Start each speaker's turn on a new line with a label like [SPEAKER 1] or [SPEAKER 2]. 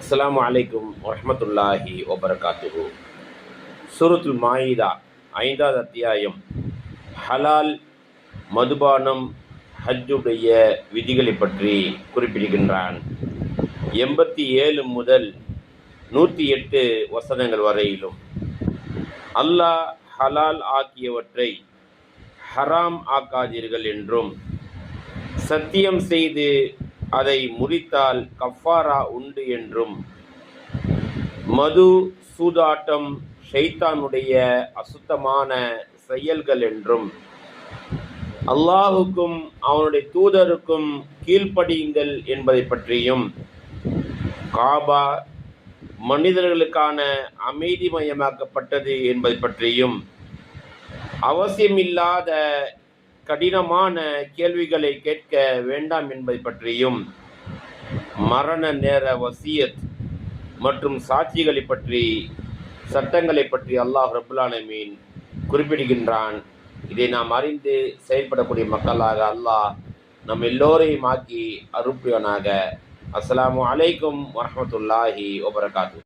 [SPEAKER 1] அஸ்ஸலாமு அலைக்கும் வரஹ்மத்துல்லாஹி வபரகாத்துஹு. சூரத்துல் மாயிதா 5வது அத்தியாயம். ஹலால், மதுபானம், ஹஜ்ஜுடைய விதிகளை பற்றி குறிப்பிடுகின்றான். 87 முதல் 108 வசனங்கள் வரையிலும் அல்லாஹ் ஹலால் ஆக்கியவற்றை ஹராம் ஆக்காதீர்கள் என்றும், சத்தியம் செய்து அதை முறித்தால் கஃபாரா உண்டு என்றும், மது, சூதாட்டம் ஷைத்தானுடைய அசுத்தமான செயல்கள் என்றும், அல்லாஹுக்கும் அவனுடைய தூதருக்கும் கீழ்ப்படியுங்கள் என்பதை பற்றியும், காபா மனிதர்களுக்கான அமைதிமயமாக்கப்பட்டது என்பதை பற்றியும், அவசியமில்லாத கடினமான கேள்விகளை கேட்க வேண்டாம் என்பதை பற்றியும், மரண நேர வசியத் மற்றும் சாட்சிகளை பற்றி, சட்டங்களை பற்றி அல்லாஹ் ரப்புல் ஆலமீன் குறிப்பிடுகின்றான். இதை நாம் அறிந்து செயல்படக்கூடிய மக்களாக அல்லாஹ் நம் எல்லோரையும் ஆக்கி அருள்புரிவானாக. அஸ்ஸலாமு அலைக்கும் வரஹ்மத்துல்லாஹி வபரகாத்துஹு.